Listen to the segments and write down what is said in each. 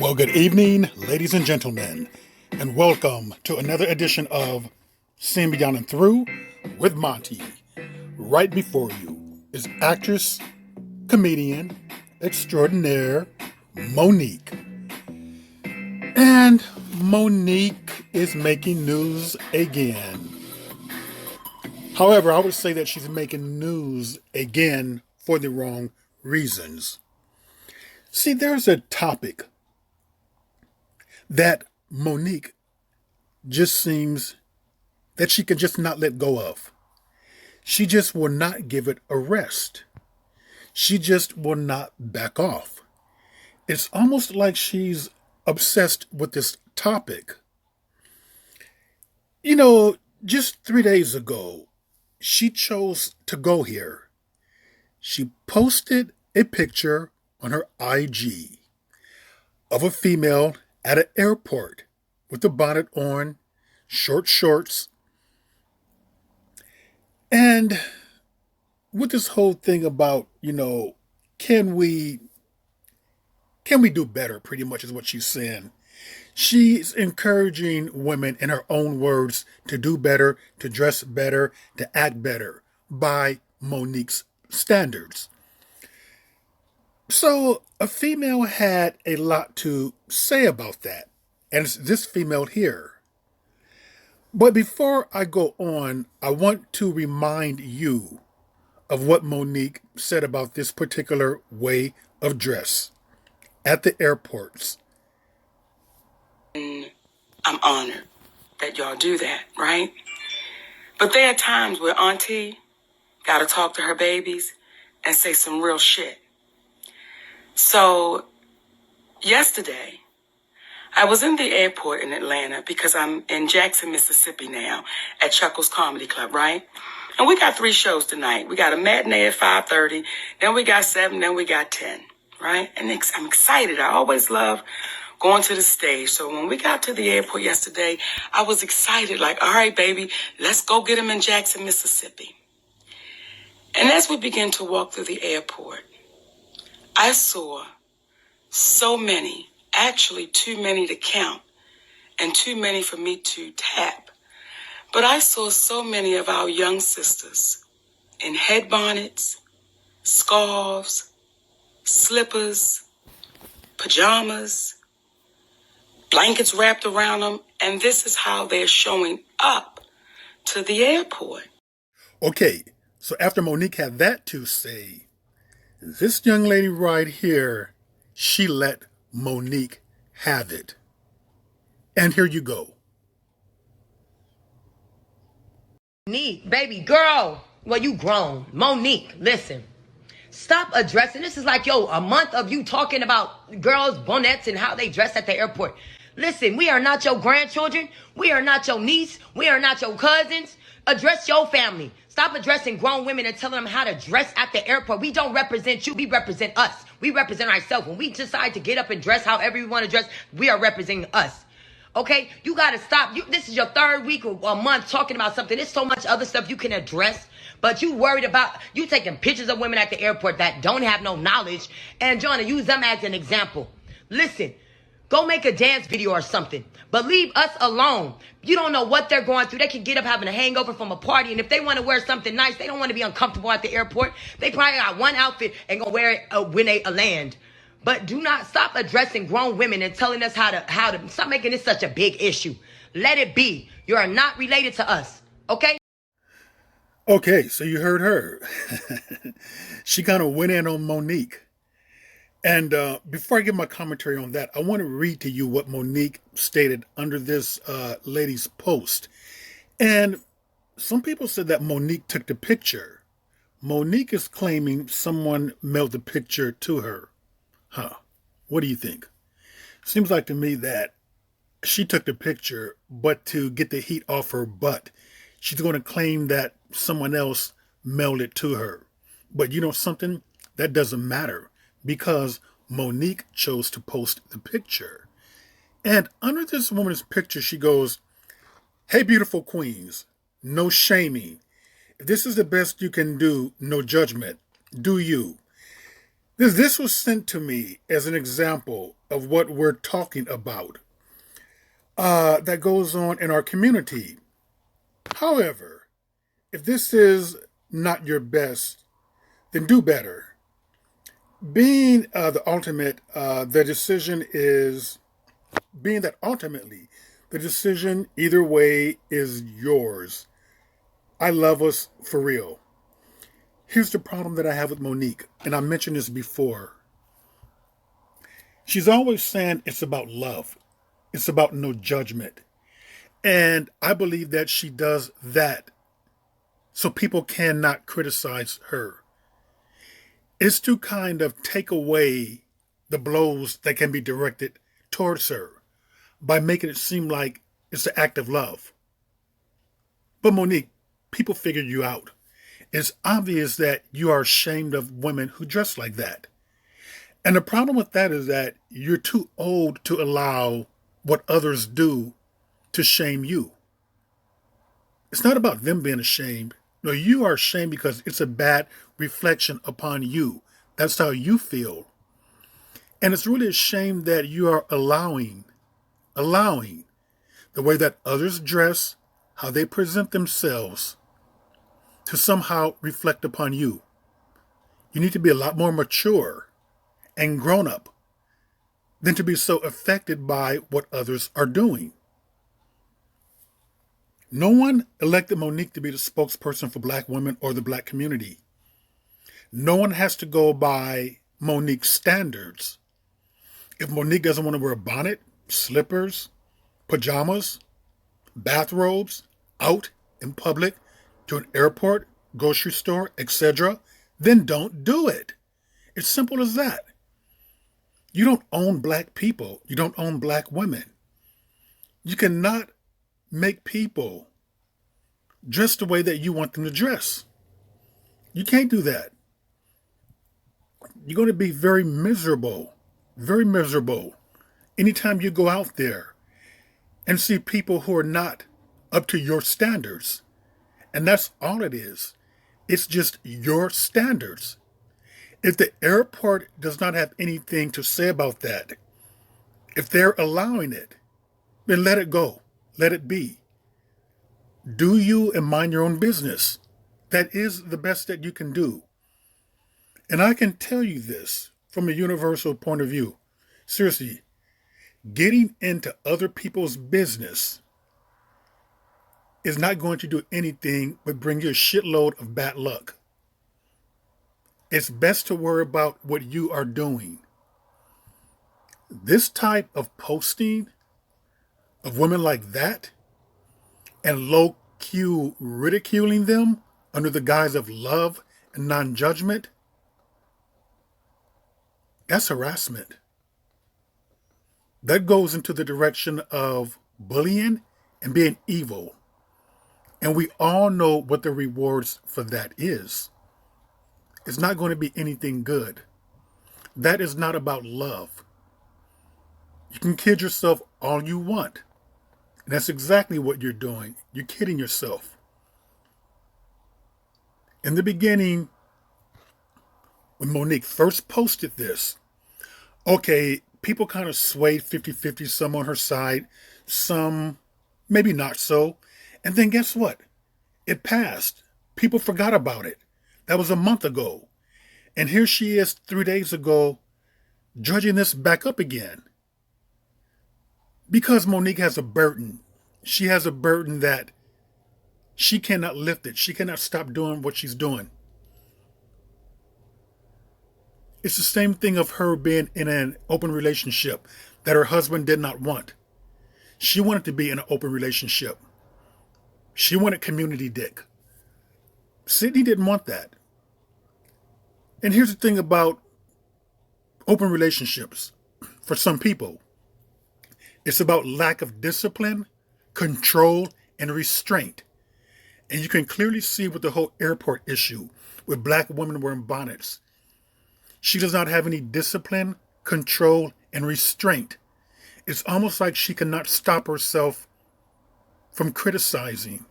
Well, good evening, ladies and gentlemen, and welcome to another edition of Seeing Beyond and Through with Monty. Right before you is actress, comedian, extraordinaire, Monique. And Monique is making news again. However, I would say that she's making news again for the wrong reasons. See, there's a topic that Monique just seems that she can just not let go of. She just will not give it a rest. She just will not back off. It's almost like she's obsessed with this topic. You know, just 3 days ago, she chose to go here. She posted a picture on her IG of a female at an airport with a bonnet on, short shorts, and with this whole thing about, can we do better, pretty much is what she's saying. She's encouraging women, in her own words, to do better, to dress better, to act better by Monique's standards. So a female had a lot to say about that, and it's this female here. But before I go on, I want to remind you of what Monique said about this particular way of dress at the airports. I'm honored that y'all do that, right? But there are times where Auntie got to talk to her babies and say some real shit. So yesterday, I was in the airport in Atlanta because I'm in Jackson, Mississippi now at Chuckles Comedy Club, right? And we got 3 shows tonight. We got a matinee at 5:30, then we got 7, then we got 10, right? And I'm excited. I always love going to the stage. So when we got to the airport yesterday, I was excited, like, all right, baby, let's go get them in Jackson, Mississippi. And as we began to walk through the airport, I saw so many, actually too many to count and too many for me to tap. But I saw so many of our young sisters in head bonnets, scarves, slippers, pajamas, blankets wrapped around them, and this is how they're showing up to the airport. Okay, so after Monique had that to say, this young lady right here, she let Monique have it. And here you go. Monique, baby girl. Well, you grown. Monique, listen. Stop addressing. This is like, a month of you talking about girls' bonnets and how they dress at the airport. Listen, we are not your grandchildren. We are not your niece. We are not your cousins. Address your family. Stop addressing grown women and telling them how to dress at the airport. We don't represent you. We represent us. We represent ourselves. When we decide to get up and dress however we want to dress, we are representing us. Okay? You got to stop. This is your 3rd week or a month talking about something. There's so much other stuff you can address. But you worried about, you taking pictures of women at the airport that don't have no knowledge and trying to use them as an example. Listen, go make a dance video or something. But leave us alone. You don't know what they're going through. They can get up having a hangover from a party. And if they want to wear something nice, they don't want to be uncomfortable at the airport. They probably got one outfit and gonna wear it when they land. But do not stop addressing grown women and telling us how to stop making this such a big issue. Let it be. You are not related to us. Okay? Okay, so you heard her. She kind of went in on Monique. And before I give my commentary on that, I want to read to you what Monique stated under this lady's post. And some people said that Monique took the picture. Monique is claiming someone mailed the picture to her. Huh. What do you think? Seems like to me that she took the picture, but to get the heat off her butt, she's going to claim that someone else mailed it to her. But you know something? That doesn't matter because Monique chose to post the picture. And under this woman's picture, she goes, "Hey, beautiful queens, no shaming. If this is the best you can do, no judgment. Do you. This was sent to me as an example of what we're talking about that goes on in our community. However, if this is not your best, then do better. Being the ultimate, the decision is being that ultimately the decision either way is yours. I love us for real. Here's the problem that I have with Monique, and I mentioned this before. She's always saying it's about love, it's about no judgment. And I believe that she does that so people cannot criticize her. It's to kind of take away the blows that can be directed towards her by making it seem like it's an act of love. But Monique, people figured you out. It's obvious that you are ashamed of women who dress like that. And the problem with that is that you're too old to allow what others do to shame you. It's not about them being ashamed. No, you are ashamed because it's a bad reflection upon you. That's how you feel. And it's really a shame that you are allowing the way that others dress, how they present themselves to somehow reflect upon you. You need to be a lot more mature and grown up than to be so affected by what others are doing. No one elected Monique to be the spokesperson for black women or the black community. No one has to go by Monique's standards. If Monique doesn't want to wear a bonnet, slippers, pajamas, bathrobes, out in public, to an airport, grocery store, etc., then don't do it. It's simple as that. You don't own black people. You don't own black women. You cannot make people dress the way that you want them to dress. You can't do that. You're going to be very miserable anytime you go out there and see people who are not up to your standards. And that's all it is. It's just your standards. If the airport does not have anything to say about that, if they're allowing it, then let it go. Let it be. Do you and mind your own business. That is the best that you can do. And I can tell you this from a universal point of view. Seriously, getting into other people's business is not going to do anything but bring you a shitload of bad luck. It's best to worry about what you are doing. This type of posting of women like that and low Q ridiculing them under the guise of love and non-judgment, that's harassment. That goes into the direction of bullying and being evil. And we all know what the rewards for that is. It's not going to be anything good. That is not about love. You can kid yourself all you want. And that's exactly what you're doing. You're kidding yourself. In the beginning, when Monique first posted this, okay, people kind of swayed 50-50, some on her side, some maybe not so. And then guess what? It passed. People forgot about it. That was a month ago. And here she is 3 days ago, judging this back up again. Because Monique has a burden. She has a burden that she cannot lift it. She cannot stop doing what she's doing. It's the same thing of her being in an open relationship that her husband did not want. She wanted to be in an open relationship. She wanted community dick. Sydney didn't want that. And here's the thing about open relationships for some people. It's about lack of discipline, control, and restraint. And you can clearly see with the whole airport issue with black women wearing bonnets. She does not have any discipline, control, and restraint. It's almost like she cannot stop herself from criticizing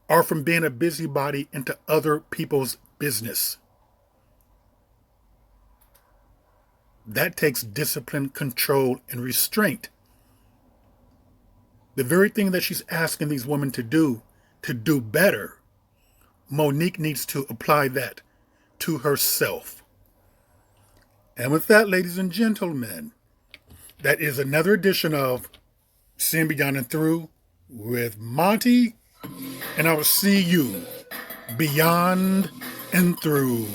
or from being a busybody into other people's business. That takes discipline, control, and restraint. The very thing that she's asking these women to do better, Monique needs to apply that to herself. And with that, ladies and gentlemen, that is another edition of Sin Beyond and Through with Monty, and I will see you beyond and through.